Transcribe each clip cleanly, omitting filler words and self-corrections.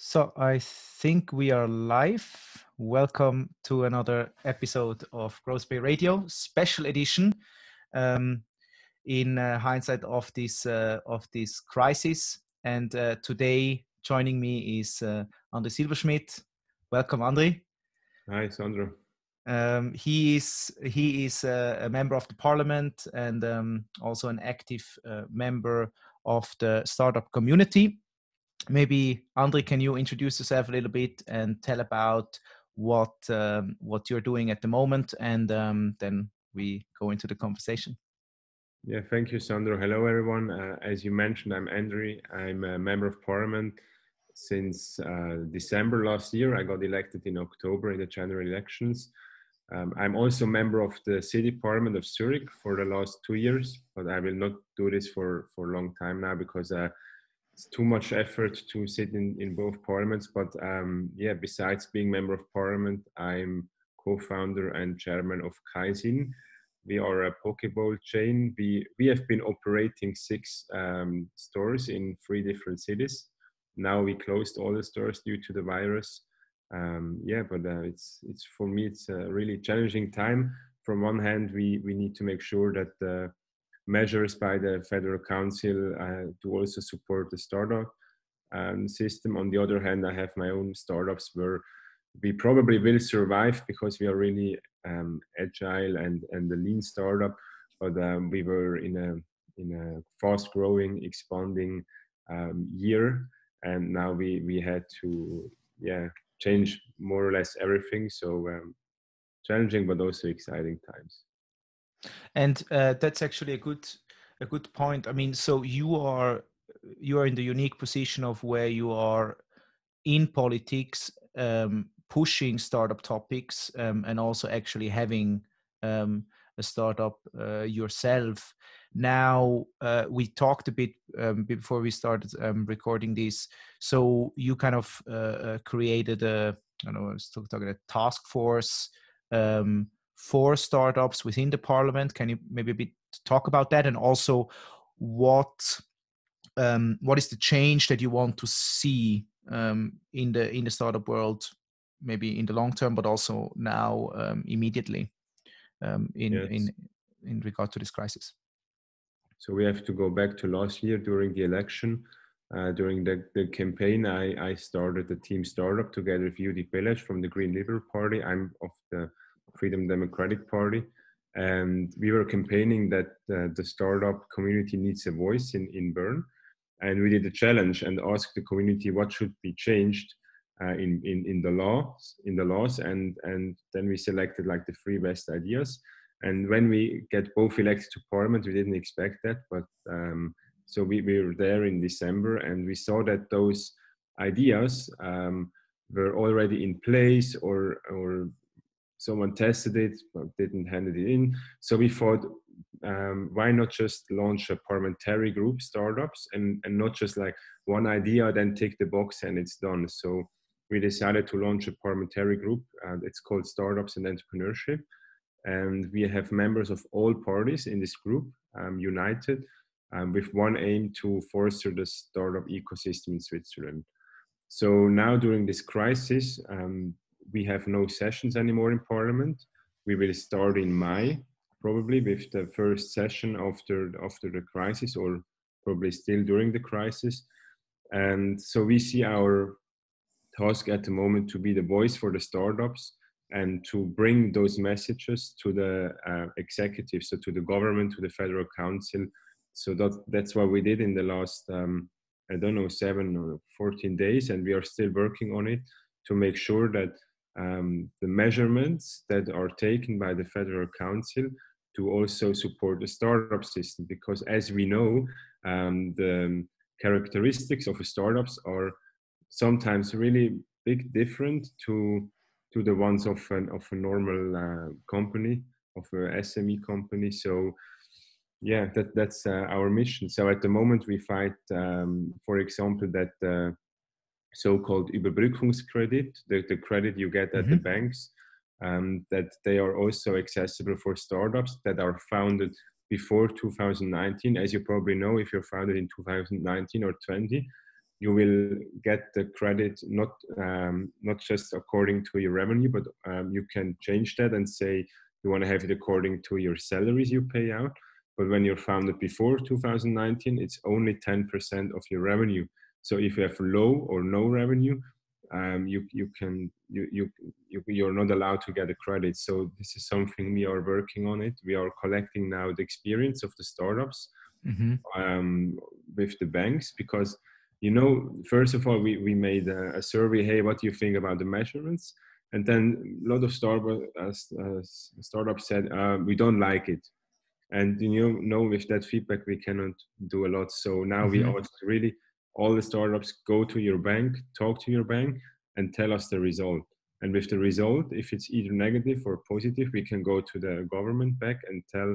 So I think we are live. Welcome to another episode of growthbay Radio, special edition. In hindsight of this crisis, and today joining me is Andri Silberschmidt. Welcome, Andri. Hi, Sandro. He is a member of the parliament and also an active member of the startup community. Maybe Andri, can you introduce yourself a little bit and tell about what you're doing at the moment, and then we go into the conversation. Yeah, thank you, Sandro. Hello, everyone. As you mentioned, I'm Andri. I'm a member of parliament since December last year. I got elected in October in the general elections. I'm also a member of the city parliament of Zurich for the last 2 years, but I will not do this for a long time now because it's too much effort to sit in both parliaments. But yeah, besides being member of parliament, I'm co-founder and chairman of Kaisin. We are a Pokeball chain. We have been operating 6 stores in 3 different cities. Now we closed all the stores due to the virus. Yeah, but it's for me it's a really challenging time. From one hand, we need to make sure that the measures by the Federal Council to also support the startup system. On the other hand, I have my own startups where we probably will survive because we are really agile and a lean startup, but we were in a fast growing, expanding year, and now we had to change more or less everything. So challenging but also exciting times. And that's actually a good point. I mean, so you are in the unique position of where you are in politics, pushing startup topics, and also actually having a startup yourself. Now, we talked a bit before we started recording this. So you kind of created I was talking a task force for startups within the parliament. Can you maybe a bit talk about that, and also what is the change that you want to see in the startup world, maybe in the long term, but also now immediately in regard to this crisis? So we have to go back to last year during the election. During the campaign, I started the team startup together with Judy Pelec from the Green Liberal Party. I'm of the Freedom Democratic Party. And we were campaigning that the startup community needs a voice in Bern. And we did a challenge and asked the community what should be changed in the laws. And then we selected like the 3 best ideas. And when we get both elected to parliament, we didn't expect that, but so we were there in December, and we saw that those ideas were already in place, or someone tested it but didn't hand it in. So we thought, why not just launch a parliamentary group, startups, and not just like one idea, then tick the box and it's done. So we decided to launch a parliamentary group. It's called Startups and Entrepreneurship. And we have members of all parties in this group, united, with one aim to foster the startup ecosystem in Switzerland. So now during this crisis, we have no sessions anymore in Parliament. We will start in May, probably with the first session after the crisis, or probably still during the crisis. And so we see our task at the moment to be the voice for the startups and to bring those messages to the executive, so to the government, to the Federal Council. So that's what we did in the last, 7 or 14 days, and we are still working on it to make sure that the measurements that are taken by the Federal Council to also support the startup system. Because as we know, the characteristics of startups are sometimes really big different to the ones of a normal company, of a SME company. So yeah, that's our mission. So at the moment we fight, for example, that so-called Überbrückungskredit, the credit you get at the banks, that they are also accessible for startups that are founded before 2019. As you probably know, if you're founded in 2019 or 20, you will get the credit not just according to your revenue, but you can change that and say you want to have it according to your salaries you pay out. But when you're founded before 2019, it's only 10% of your revenue. So if you have low or no revenue, you're not allowed to get a credit. So this is something we are working on it. We are collecting now the experience of the startups with the banks, because first of all, we made a survey. Hey, what do you think about the measurements? And then a lot of startups said we don't like it. And with that feedback we cannot do a lot. So now we ask really all the startups, go to your bank, talk to your bank, and tell us the result. And with the result, if it's either negative or positive, we can go to the government back and tell,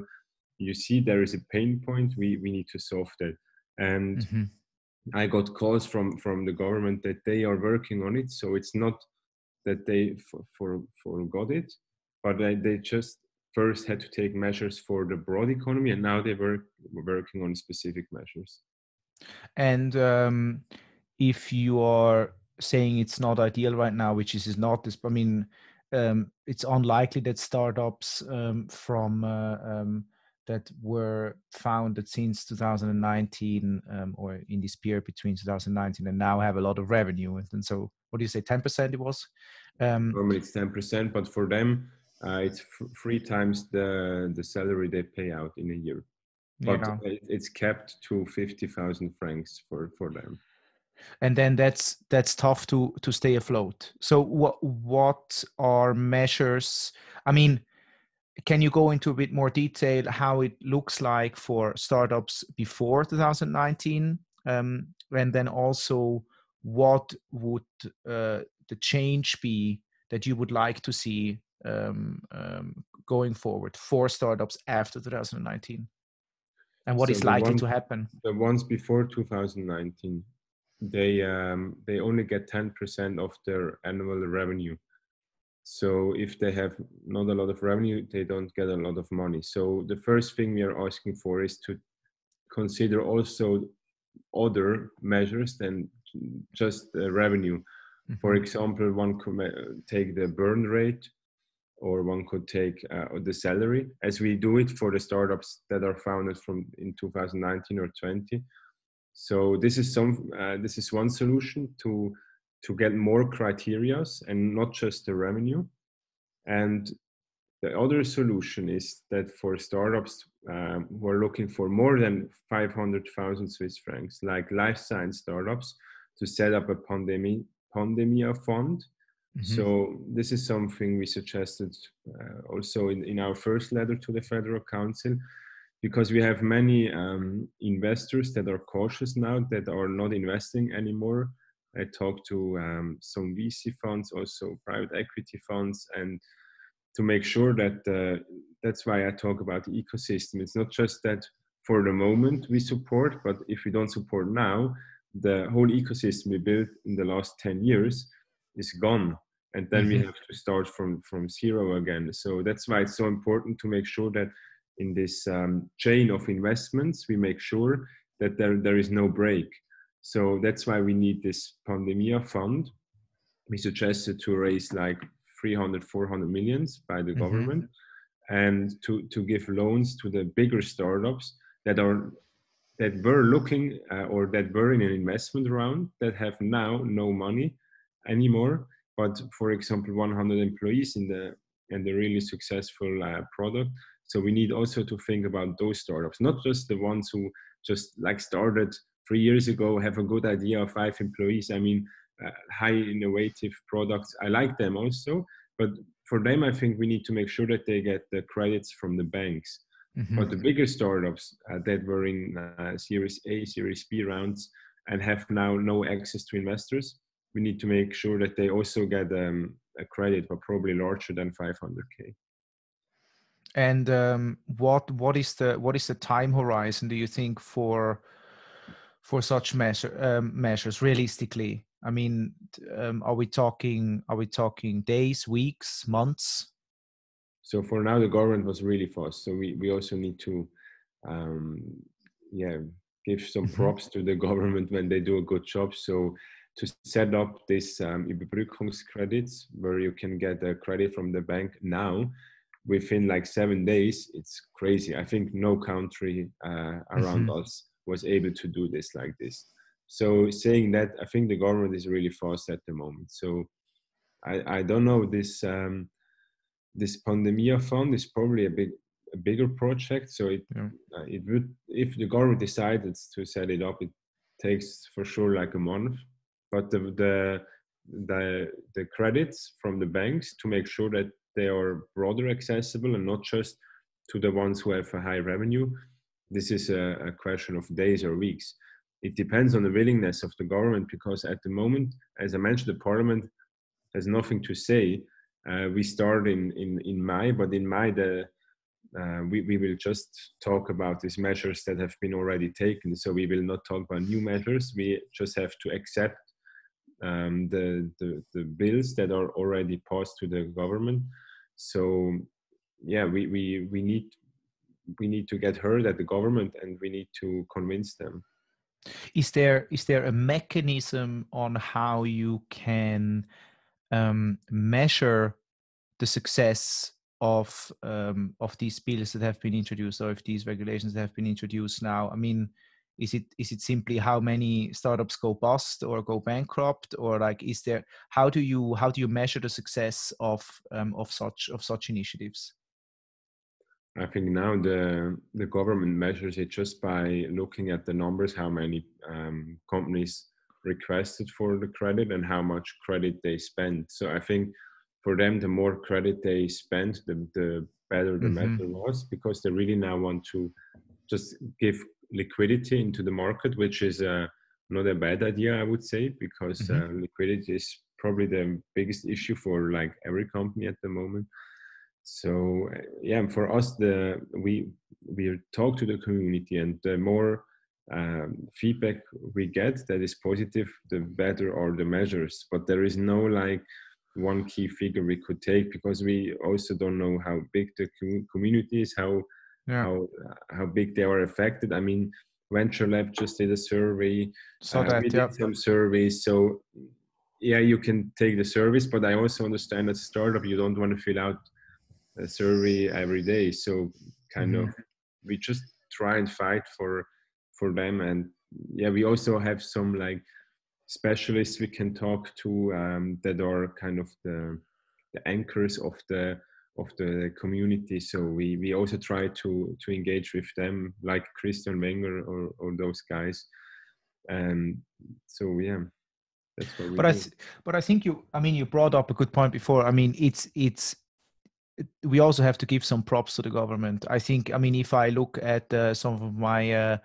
you see, there is a pain point, we need to solve that. And I got calls from the government that they are working on it. So it's not that they forgot it, but they just first had to take measures for the broad economy, and now they were working on specific measures. And if you are saying it's not ideal right now, which is not this, I mean, it's unlikely that startups that were founded since 2019 or in this period between 2019 and now have a lot of revenue. And so, what do you say, 10% it was? Normally it's 10%, but for them, it's 3 times the salary they pay out in a year. But it's capped to 50,000 francs for them. And then that's tough to stay afloat. So what are measures? I mean, can you go into a bit more detail how it looks like for startups before 2019, and then also what would the change be that you would like to see going forward for startups after 2019, and what is likely to happen? The ones before 2019, they only get 10% of their annual revenue. So if they have not a lot of revenue, they don't get a lot of money. So the first thing we are asking for is to consider also other measures than just revenue. For example, one could take the burn rate, or one could take the salary, as we do it for the startups that are founded in 2019 or 20. So this is one solution to get more criterias and not just the revenue. And the other solution is that for startups who are looking for more than 500,000 Swiss francs, like life science startups, to set up a pandemia fund. So this is something we suggested also in our first letter to the Federal Council, because we have many investors that are cautious now, that are not investing anymore. I talked to some VC funds, also private equity funds, and to make sure that that's why I talk about the ecosystem. It's not just that for the moment we support, but if we don't support now, the whole ecosystem we built in the last 10 years is gone. And then we have to start from zero again. So that's why it's so important to make sure that in this chain of investments, we make sure that there is no break. So that's why we need this pandemia fund. We suggested to raise like 300-400 millions by the government, and to give loans to the bigger startups that were looking or that were in an investment round, that have now no money anymore, but for example 100 employees and the really successful product. So we need also to think about those startups, not just the ones who just like started 3 years ago, have a good idea of 5 employees. I mean, high innovative products, I like them also, but for them I think we need to make sure that they get the credits from the banks. But the bigger startups that were in Series A, Series B rounds and have now no access to investors, we need to make sure that they also get a credit, but probably larger than 500K. And what is the time horizon, do you think, for such measures realistically? I mean, are we talking days, weeks, months? So for now, the government was really fast. So we also need to give some props to the government when they do a good job. So to set up this Überbrückungskredits, where you can get a credit from the bank now within like 7 days, it's crazy. I think no country around us was able to do this like this. So saying that, I think the government is really fast at the moment. So I don't know, this Pandemia Fund is probably a bigger project. So it would, if the government decided to set it up, it takes for sure like a month. But the credits from the banks, to make sure that they are broader accessible and not just to the ones who have a high revenue, this is a question of days or weeks. It depends on the willingness of the government, because at the moment, as I mentioned, the parliament has nothing to say. We start in May, but in May we will just talk about these measures that have been already taken. So we will not talk about new measures. We just have to accept the bills that are already passed to the government. So yeah, we need to get heard at the government, and we need to convince them. Is there a mechanism on how you can measure the success of these bills that have been introduced, or if these regulations that have been introduced now? I mean, is it simply how many startups go bust or go bankrupt, or like, is there, how do you measure the success of such initiatives? I think now the government measures it just by looking at the numbers, how many companies requested for the credit and how much credit they spent. So I think for them, the more credit they spent, the better the measure was, because they really now want to just give liquidity into the market, which is not a bad idea, I would say, because liquidity is probably the biggest issue for like every company at the moment. So yeah, for us, we talk to the community, and the more feedback we get that is positive, the better are the measures. But there is no like one key figure we could take, because we also don't know how big the community is, how big they are affected. I mean, Venture Lab just did a survey. We did some surveys. So yeah, you can take the surveys, but I also understand as a startup, you don't want to fill out a survey every day. So kind of, we just try and fight for them. And yeah, we also have some like specialists we can talk to that are kind of the anchors of the community. So we also try to engage with them, like Christian Wenger or those guys. And so yeah, that's what we do. But I think you brought up a good point before. I mean, we also have to give some props to the government. I think, I mean, if I look at some of my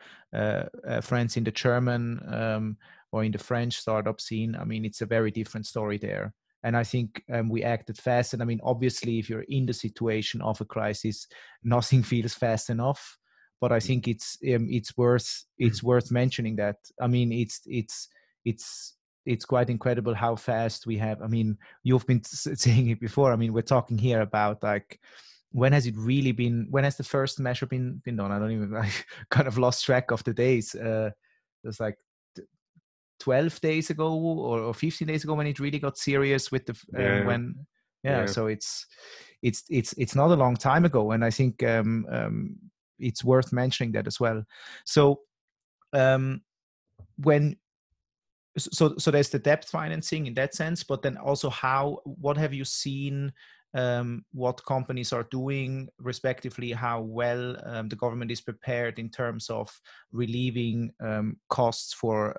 friends in the German or in the French startup scene, I mean, it's a very different story there. And I think we acted fast. And I mean, obviously, if you're in the situation of a crisis, nothing feels fast enough. But I think it's worth mentioning that. I mean, it's quite incredible how fast we have. I mean, you've been saying it before. I mean, we're talking here about like, when has the first measure been done? I don't even, I kind of lost track of the days. There's like 12 days ago or 15 days ago when it really got serious with the so it's not a long time ago. And I think it's worth mentioning that as well. So so there's the debt financing in that sense, but then also what have you seen, what companies are doing, respectively, how well the government is prepared in terms of relieving costs for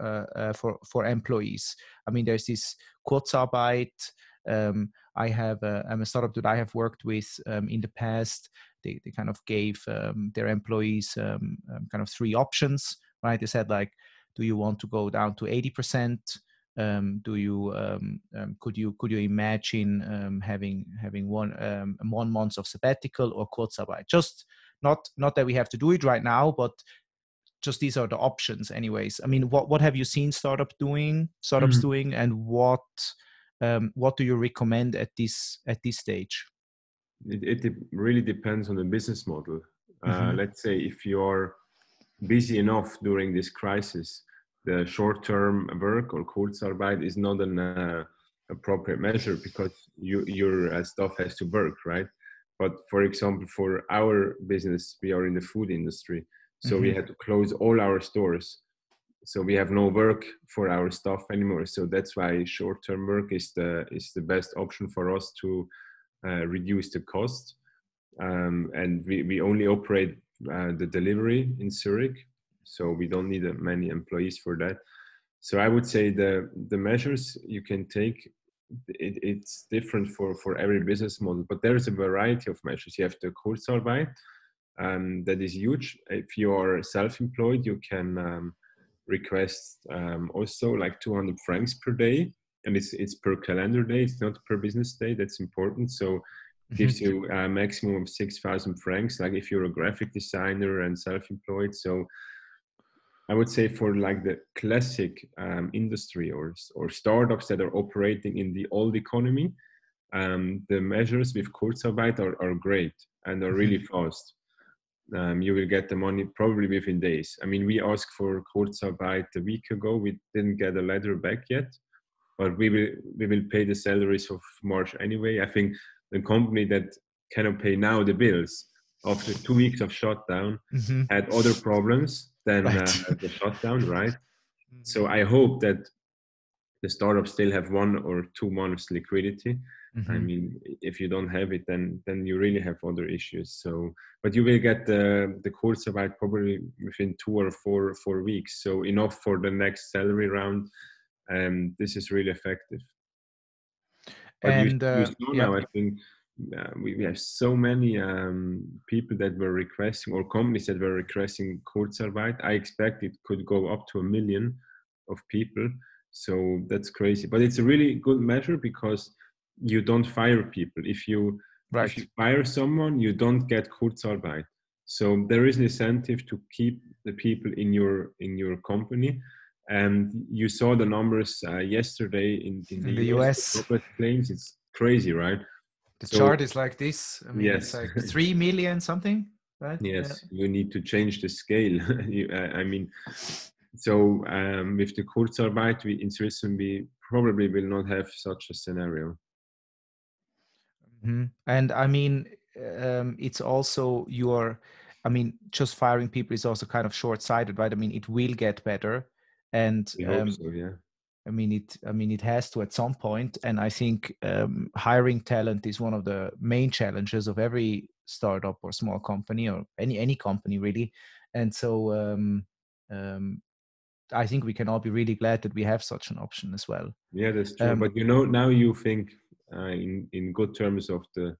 employees? I mean, there's this Kurzarbeit. I'm a startup that I have worked with in the past. They kind of gave their employees kind of three options, right? They said like, do you want to go down to 80%? Could you imagine having 1 month of sabbatical or Kurzarbeit? Just not that we have to do it right now, but just these are the options, anyways. I mean, what have you seen startups doing, and what do you recommend at this stage? It really depends on the business model. Let's say if you're busy enough during this crisis, the short-term work or Kurzarbeit is not an appropriate measure because your stuff has to work, right? But for example, for our business, we are in the food industry, so we had to close all our stores. So we have no work for our staff anymore. So that's why short-term work is the best option for us to reduce the cost. And we only operate the delivery in Zurich, so we don't need many employees for that. So I would say the measures you can take, it's different for every business model, but there is a variety of measures. You have the Kurzarbeit, that is huge. If you are self-employed, you can request also like 200 francs per day, and it's per calendar day, it's not per business day. That's important. So gives you a maximum of 6,000 francs, like if you're a graphic designer and self-employed. So I would say for like the classic industry or startups that are operating in the old economy, the measures with Kurzarbeit are great and are really fast. You will get the money probably within days. I mean, we asked for Kurzarbeit a week ago. We didn't get a letter back yet, but we will pay the salaries of March anyway. I think the company that cannot pay now the bills after 2 weeks of shutdown had other problems than the shutdown, right? So I hope that the startups still have 1 or 2 months liquidity. I mean, if you don't have it, then you really have other issues. So, but you will get the Kurzarbeit probably within 2 or 4 weeks. So enough for the next salary round. This is really effective. But And you saw now, I think we have so many people that were requesting, or companies that were requesting Kurzarbeit. I expect it could go up to 1 million of people. So that's crazy. But it's a really good measure because you don't fire people. If you fire someone, you don't get Kurzarbeit. So there is an incentive to keep the people in your company. And you saw the numbers yesterday in the US corporate claims. It's crazy, right? The chart is like this. I mean, yes. It's like 3 million something, right? Yes, you need to change the scale. I mean, so with the Kurzarbeit, in Switzerland, we probably will not have such a scenario. And I mean, it's also just firing people is also kind of short-sighted, right? I mean, it will get better, and I hope so, yeah. I mean, it has to at some point, and I think hiring talent is one of the main challenges of every startup or small company or any company really. And so I think we can all be really glad that we have such an option as well. Yeah, that's true. But now you think in good terms of the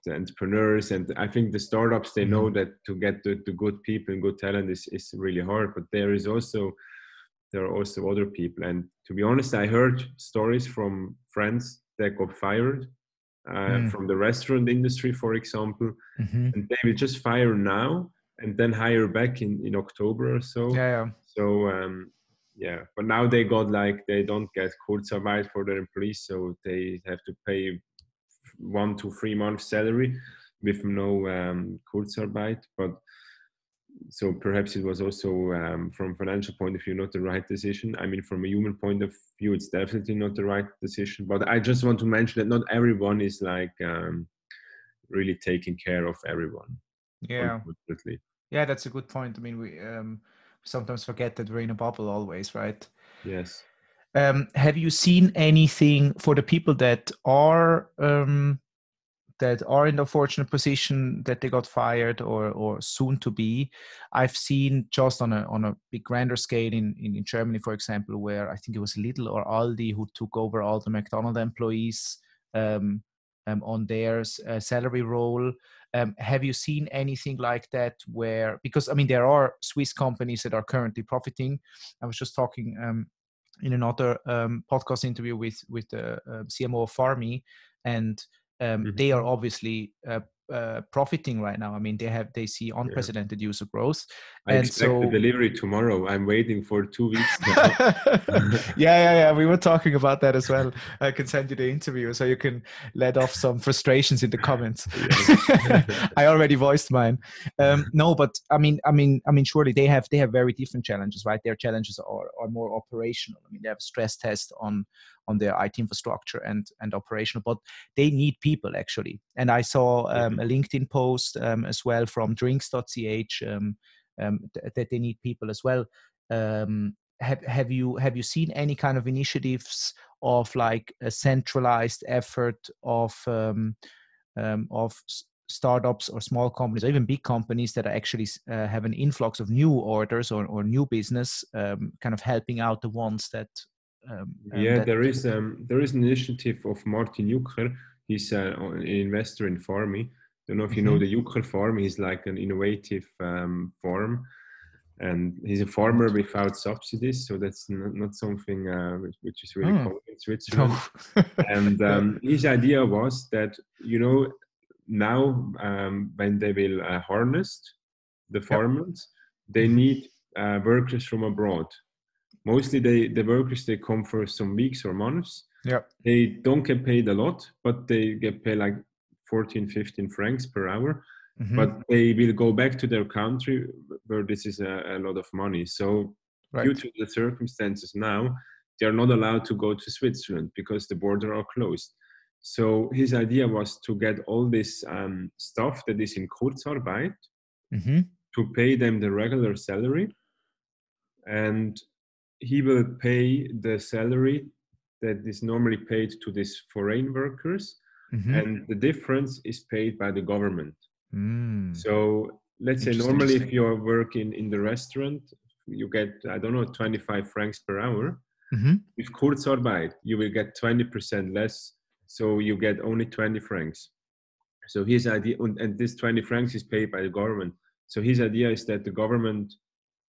entrepreneurs, and I think the startups, they know that to get the good people and good talent is really hard. But there are also other people. And to be honest, I heard stories from friends that got fired from the restaurant industry, for example, and they will just fire now and then hire back in October or so. Yeah. So but now they don't get Kurzarbeit for their employees, so they have to pay 1 to 3 months salary with no Kurzarbeit. But so perhaps it was also from financial point of view not the right decision. I mean, from a human point of view, it's definitely not the right decision. But I just want to mention that not everyone is really taking care of everyone. Yeah. Unfortunately. Yeah, that's a good point. I mean, we sometimes forget that we're in a bubble always, right? Yes. Have you seen anything for the people that are in the fortunate position that they got fired or soon to be? I've seen just on a big grander scale in Germany, for example, where I think it was Lidl or Aldi who took over all the McDonald's employees on their salary roll. Have you seen anything like that where, because I mean, there are Swiss companies that are currently profiting. I was just talking in another podcast interview with the CMO of Farmy, and they are obviously profiting right now. I mean, they see Yeah. unprecedented user growth, I and expect the so delivery tomorrow. I'm waiting for 2 weeks now. yeah. We were talking about that as well. I can send you the interview so you can let off some frustrations in the comments. Yes. I already voiced mine. No, but I mean, surely they have very different challenges, right? Their challenges are more operational. I mean, they have a stress test on their IT infrastructure and operational, but they need people actually. And I saw a LinkedIn post as well from drinks.ch that they need people as well. Have you seen any kind of initiatives of like a centralized effort of startups or small companies or even big companies that are actually have an influx of new orders or new business, kind of helping out the ones that Yeah, that there is an initiative of Martin Jucker. He's an investor in Farmy. Don't know if you know Mhm. the Jucker farm. He's like an innovative farm, and he's a farmer Right. without subsidies. So that's not something which is really Oh. common in Switzerland. No. And Yeah. his idea was that, now when they will harvest the Yep. farmers, they Mhm. need workers from abroad. Mostly the workers, they come for some weeks or months. Yep. They don't get paid a lot, but they get paid like 14, 15 francs per hour. Mhm. But they will go back to their country where this is a lot of money. So due Right. to the circumstances now, they are not allowed to go to Switzerland because the borders are closed. So his idea was to get all this stuff that is in Kurzarbeit, Mhm. to pay them the regular salary, and he will pay the salary that is normally paid to these foreign workers, Mhm. and the difference is paid by the government. Mm. So let's say Interesting. normally if you are working in the restaurant, you get, I don't know, 25 francs per hour. Mhm. With Kurzarbeit, you will get 20% less, so you get only 20 francs. So his idea, and this 20 francs is paid by the government. So his idea is that the government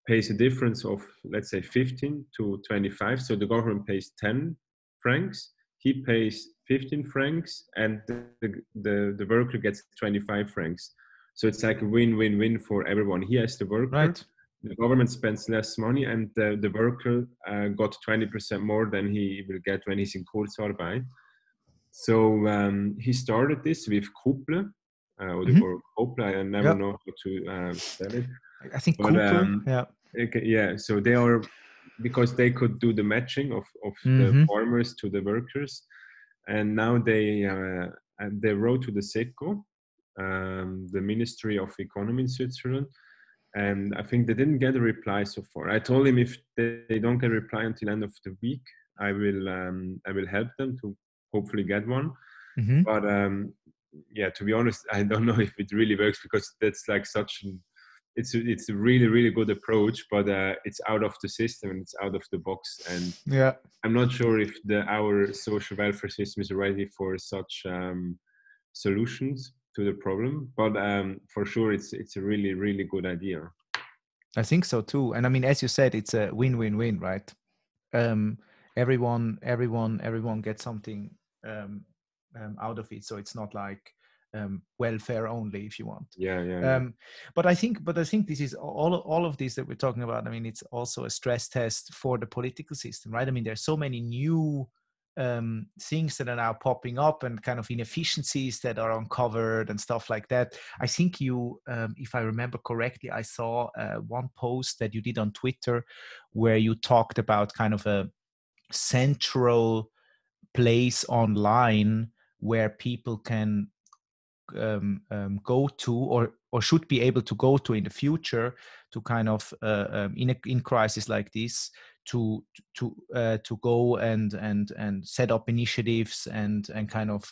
pays a difference of, let's say, 15 to 25. So the government pays 10 francs, he pays 15 francs, and the worker gets 25 francs. So it's like a win-win-win for everyone. He has the worker, Right. the government spends less money, and the worker got 20% more than he will get when he's in Kurzarbeit. So he started this with Couple, Mhm. or Couple, I never Yep. know how to spell it. I think But Cooper. Yeah. okay, yeah, so they are, because they could do the matching of the Mhm. farmers to the workers, and now they wrote to the SECO, the Ministry of Economy in Switzerland, and I think they didn't get a reply so far. I told him if they don't get a reply until end of the week, I will help them to hopefully get one. Mhm. But yeah, to be honest, I don't know if it really works, because that's like such an it's a really really good approach, but it's out of the system and it's out of the box, and Yeah. I'm not sure if our social welfare system is ready for such solutions to the problem. But for sure, it's a really really good idea. I think so too. And I mean, as you said, it's a win-win-win, right? Um, everyone gets something um, out of it. So it's not like welfare only, if you want. Yeah, yeah, yeah. Um, but I think this is all of this that we're talking about. I mean, it's also a stress test for the political system, right? I mean, there's so many new things that are now popping up and kind of inefficiencies that are uncovered and stuff like that. I think you, if I remember correctly, I saw one post that you did on Twitter where you talked about kind of a central place online where people can go to or should be able to go to in the future to kind of in crisis like this to go and set up initiatives and kind of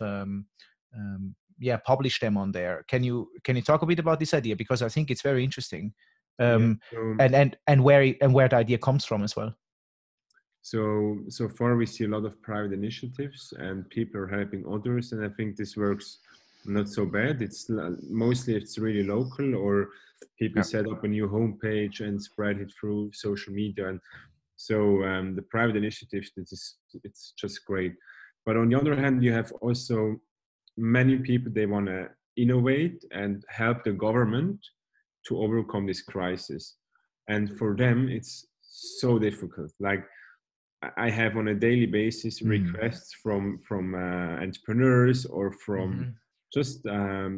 yeah, publish them on there. Can you talk a bit about this idea, because I think it's very interesting, Yeah. and where the idea comes from as well. So far we see a lot of private initiatives and people are helping others, and I think this works not so bad. Mostly it's really local, or people Yeah. set up a new homepage and spread it through social media, and so the private initiatives, it's just great. But on the other hand, you have also many people, they want to innovate and help the government to overcome this crisis. And for them, it's so difficult. Like I have on a daily basis requests from entrepreneurs or from just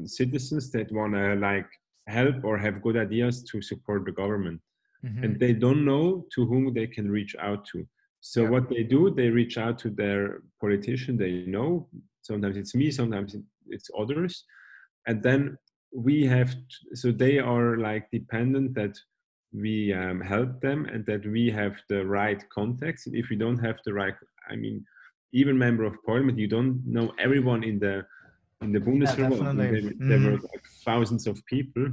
citizens that want to like help or have good ideas to support the government, and they don't know to whom they can reach out to. So what they do, they reach out to their politician they know. Sometimes it's me, sometimes it's others, and then we have so they are like dependent that we help them and that we have the right context. If we don't have the right, I mean, even member of parliament, you don't know everyone in the Yeah, Bundesverwaltung. definitely. There were like thousands of people,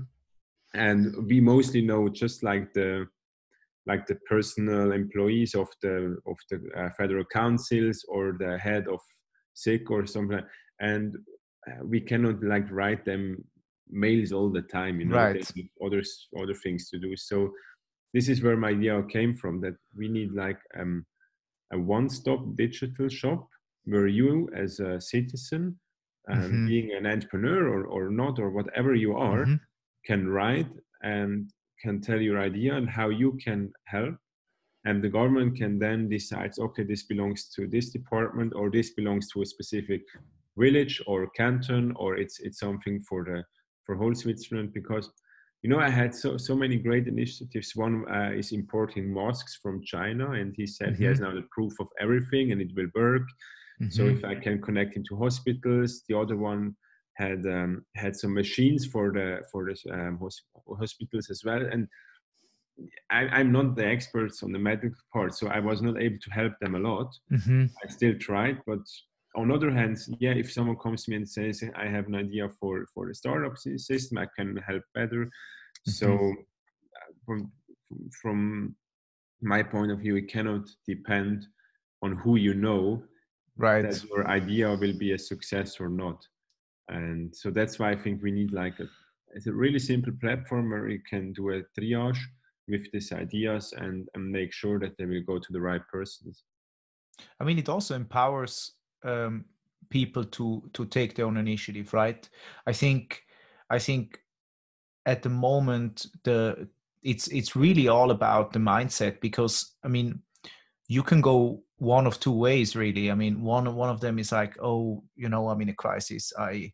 and we mostly know just like the personal employees of the federal councils or the head of SIC or something, and we cannot like write them mails all the time. You know, they Right. have other things to do. So this is where my idea came from, that we need like a one-stop digital shop where you as a citizen, being an entrepreneur or not, or whatever you are, can write and can tell your idea and how you can help. And the government can then decide, okay, this belongs to this department, or this belongs to a specific village or canton, or it's something for whole Switzerland. Because you know, I had so many great initiatives. One is importing masks from China, and he said he has now the proof of everything and it will work. So if I can connect into hospitals. The other one had some machines for the hospitals as well. And I'm not the experts on the medical part, so I was not able to help them a lot. I still tried, but on the other hand, yeah, if someone comes to me and says, I have an idea for the startup system, I can help better. So from my point of view, it cannot depend on who you know Right. that your idea will be a success or not. And so that's why I think we need like it's a really simple platform where you can do a triage with these ideas and make sure that they will go to the right persons. I mean, it also empowers people to take their own initiative, right? I think at the moment it's really all about the mindset, because I mean, you can go one of two ways really. I mean, one of them is like, oh, you know, I'm in a crisis. I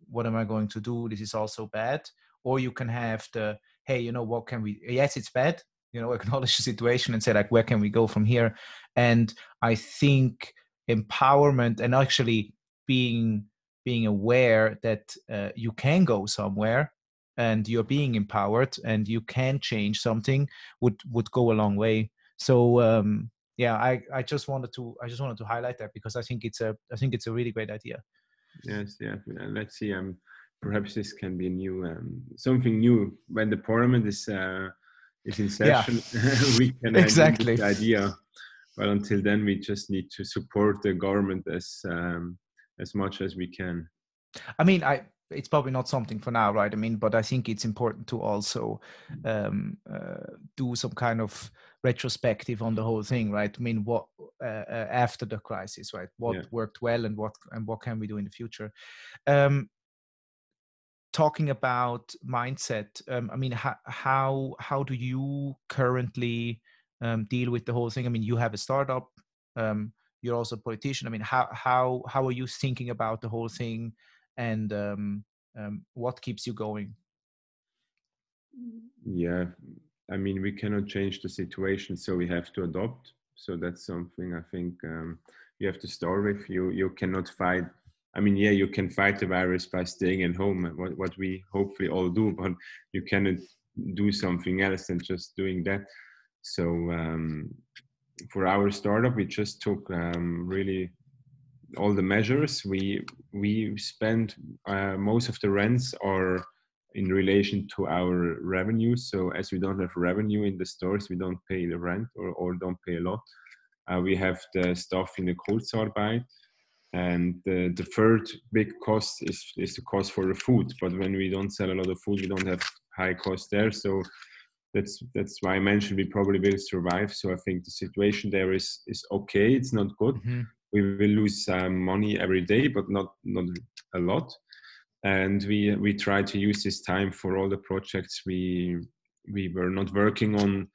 what am I going to do? This is also bad. Or you can have the, hey, you know, what can we? Yes, it's bad. You know, acknowledge the situation and say like, where can we go from here? And I think empowerment and actually being aware that you can go somewhere and you're being empowered and you can change something would go a long way. So yeah, I just wanted to highlight that, because I think it's a really great idea. Yes, yeah. Let's see. Perhaps this can be a new something new when the parliament is in session. We can hand in Exactly. this idea. But until then, we just need to support the government as much as we can. I mean, it's probably not something for now, right? I mean, but I think it's important to also do some kind of retrospective on the whole thing, right? I mean, what after the crisis, right? What worked well and what can we do in the future? Talking about mindset, I mean, how do you currently deal with the whole thing? I mean, you have a startup. You're also a politician. I mean, how are you thinking about the whole thing, and what keeps you going? Yeah, I mean, we cannot change the situation, so we have to adopt. So that's something I think you have to start with. You cannot fight. I mean, yeah, you can fight the virus by staying at home, what we hopefully all do, but you cannot do something else than just doing that. So for our startup, we just took really all the measures. We spend most of the rents are in relation to our revenue. So as we don't have revenue in the stores, we don't pay the rent or don't pay a lot. We have the stuff in the Kurzarbeit. And the third big cost is the cost for the food. But when we don't sell a lot of food, we don't have high cost there. So that's why I mentioned we probably will survive. So I think the situation there is okay. It's not good. We will lose money every day, but not a lot. and we try to use this time for all the projects we were not working on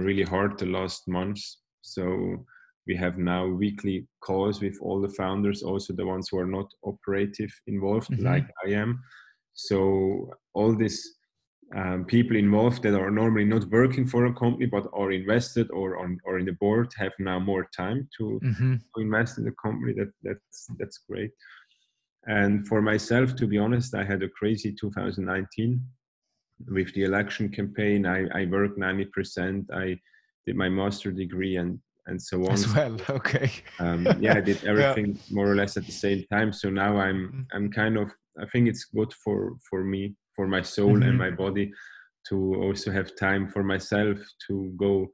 really hard the last months. So we have now weekly calls with all the founders, also the ones who are not operative involved, like I am. So all these people involved that are normally not working for a company but are invested or in the board have now more time to invest in the company. That's great. And for myself, to be honest, I had a crazy 2019 with the election campaign. I worked 90%. I did my master degree and so on. As well, okay. Yeah, I did Yeah. everything more or less at the same time. So now I'm kind of, I think it's good for me, for my soul and my body, to also have time for myself to go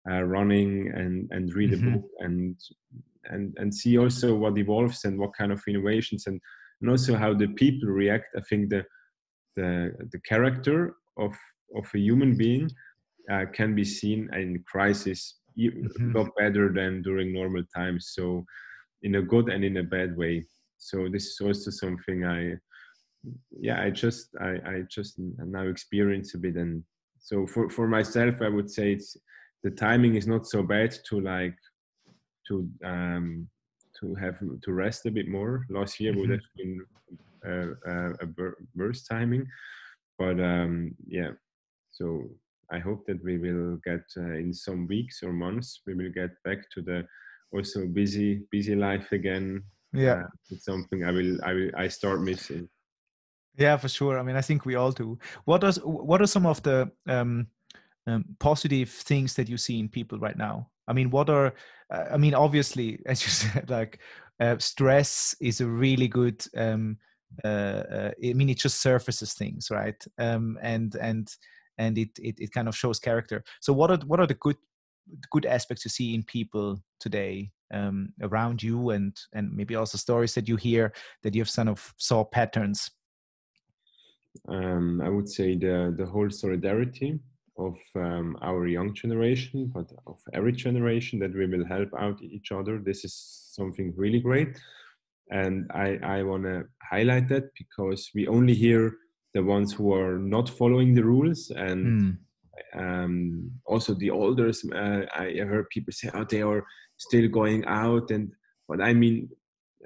running and read a book and see also what evolves and what kind of innovations and also how the people react. I think the character of a human being can be seen in crisis a lot better than during normal times. So in a good and in a bad way. So this is also something I just now experience a bit. And so for myself, I would say the timing is not so bad to have to rest a bit more. Last year would have been a worse timing, but yeah. So I hope that we will get in some weeks or months we will get back to the also busy life again. Yeah. It's something I start missing. Yeah, for sure. I mean, I think we all do. What are some of the positive things that you see in people right now? I mean, I mean, obviously, as you said, like stress is a really good. I mean, it just surfaces things, right? And it kind of shows character. So, what are the good aspects you see in people today around you, and maybe also stories that you hear that you've kind of saw patterns? I would say the whole solidarity of our young generation, but of every generation, that we will help out each other. This is something really great. And I want to highlight that because we only hear the ones who are not following the rules. And also the olders, I heard people say, oh, they are still going out. But I mean,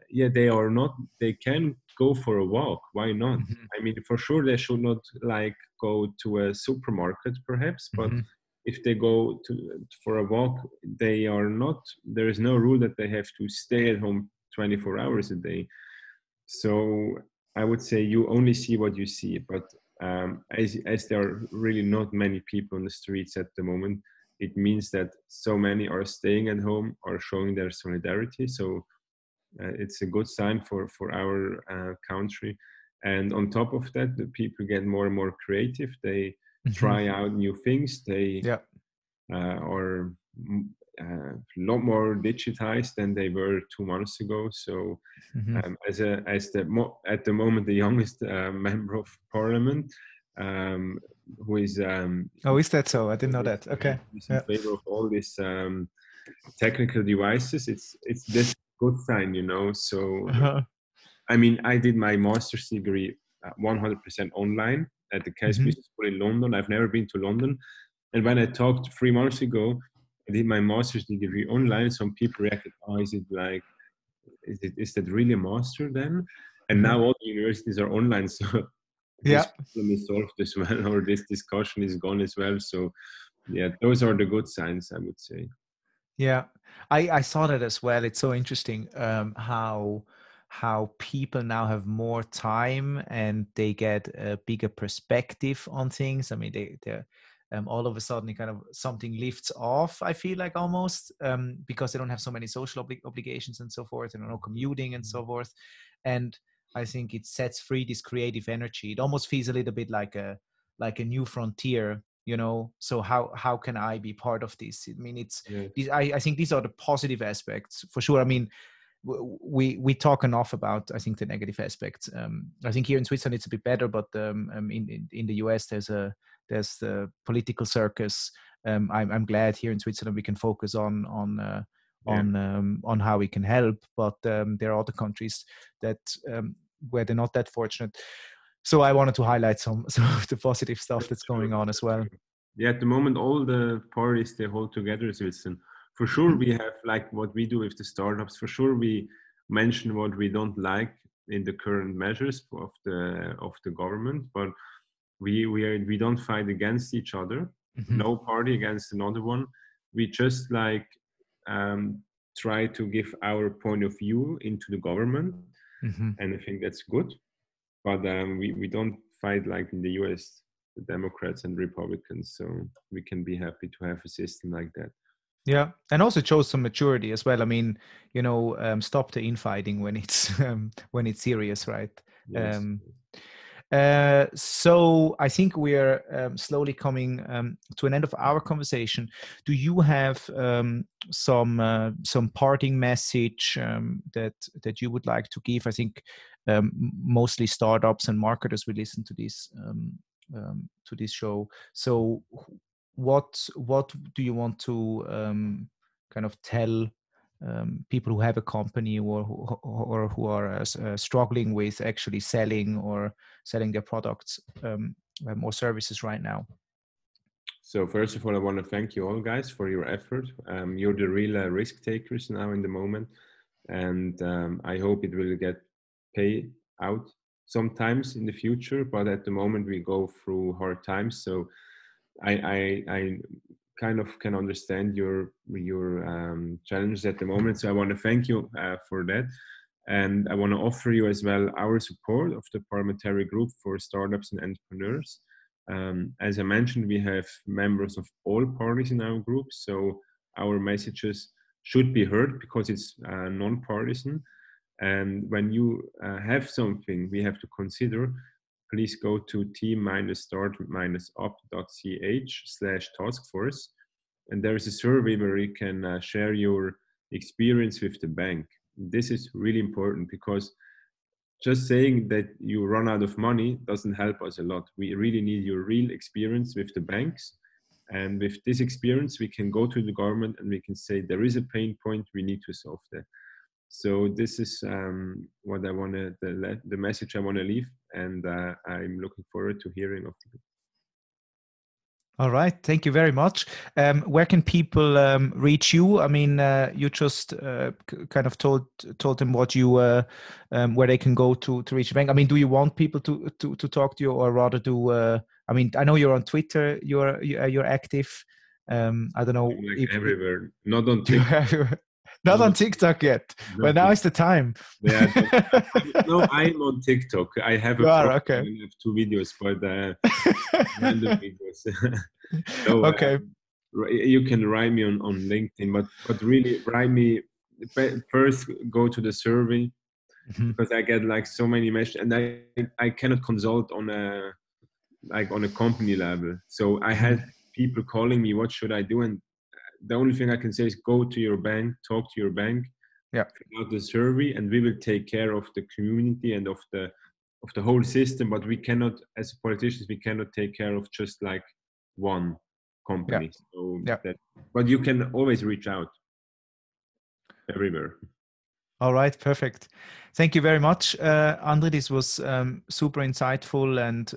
yeah, they are not, they can go for a walk. Why not? I mean, for sure, they should not like go to a supermarket perhaps, but if they go for a walk, they are not, there is no rule that they have to stay at home 24 hours a day. So I would say you only see what you see, but as there are really not many people on the streets at the moment, it means that so many are staying at home, are showing their solidarity. So it's a good sign for our country. And on top of that, the people get more and more creative. They try out new things. They are a lot more digitized than they were 2 months ago. So at the moment the youngest member of parliament, who is oh, is that so? I didn't know that. Okay. is in favor of all these technical devices. It's this good sign, you know. So I mean, I did my master's degree 100% online at the Case Business School in London. I've never been to London. And when I talked 3 months ago, I did my master's degree online. Some people reacted, oh, is it like, is that really a master then? And now all the universities are online. So this problem is solved as well, or this discussion is gone as well. So yeah, those are the good signs, I would say. Yeah, I saw that as well. It's so interesting how people now have more time and they get a bigger perspective on things. I mean, they're all of a sudden it kind of something lifts off. I feel like almost because they don't have so many social obligations and so forth, and no commuting and so forth. And I think it sets free this creative energy. It almost feels a little bit like a new frontier, you know. So how can I be part of this? I mean, it's I think these are the positive aspects for sure. I mean, we talk enough about, I think, the negative aspects. I think here in Switzerland it's a bit better, but in the US there's the political circus. I'm glad here in Switzerland we can focus on how we can help, but there are other countries that where they're not that fortunate. So I wanted to highlight some of the positive stuff that's going on as well. Yeah, at the moment, all the parties, they hold together, Switzerland. For sure, we have like what we do with the startups. For sure, we mention what we don't like in the current measures of the government, but we don't fight against each other. No party against another one. We just like try to give our point of view into the government, and I think that's good. But we don't fight like in the US, the Democrats and Republicans. So we can be happy to have a system like that. Yeah, and also it shows some maturity as well. I mean, stop the infighting when it's serious, right? Yes. So I think we are slowly coming to an end of our conversation. Do you have some parting message that you would like to give? I think mostly startups and marketers will listen to this show. So what do you want to kind of tell people who have a company or who are struggling with actually selling their products or services right now? So first of all, I want to thank you all guys for your effort. You're the real risk takers now in the moment, and I hope it will get paid out sometimes in the future. But at the moment, we go through hard times, so I kind of can understand your challenges at the moment. So I want to thank you for that. And I want to offer you as well our support of the parliamentary group for startups and entrepreneurs. As I mentioned, we have members of all parties in our group. So our messages should be heard because it's non-partisan. And when you have something we have to consider, please go to team-start-up.ch/taskforce. And there is a survey where you can share your experience with the bank. This is really important because just saying that you run out of money doesn't help us a lot. We really need your real experience with the banks. And with this experience, we can go to the government and we can say there is a pain point, we need to solve that. So this is what I want to, the message I want to leave, and I'm looking forward to hearing of you. All right, thank you very much. Where can people reach you? I mean, you just kind of told them what you where they can go to reach the bank. I mean, do you want people to talk to you, or rather do? I mean, I know you're on Twitter. You're active. I don't know. Like everywhere, not on TikTok. Not on TikTok yet. Well, now is the time. Yeah, no, I'm on TikTok. I have a profile and I have 2 videos, but random videos. So okay. You can write me on LinkedIn, but really write me first. Go to the survey because I get like so many messages, and I cannot consult on a company level. So I had people calling me, what should I do? And the only thing I can say is go to your bank, talk to your bank, fill out the survey, and we will take care of the community and of the whole system. But we cannot, as politicians, we cannot take care of just like one company. So but you can always reach out everywhere. All right, perfect. Thank you very much, Andri. This was super insightful, and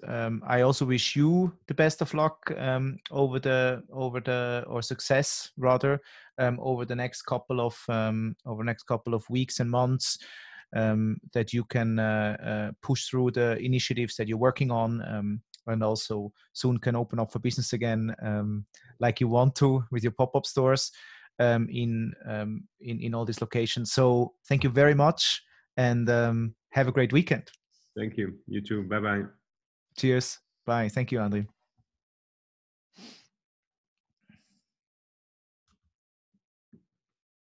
I also wish you the best of luck or success rather over the next couple of weeks and months. That you can push through the initiatives that you're working on, and also soon can open up for business again, like you want to with your pop-up stores. In all these locations. So thank you very much, and have a great weekend. Thank you. You too. Bye-bye. Cheers. Bye. Thank you, Andri.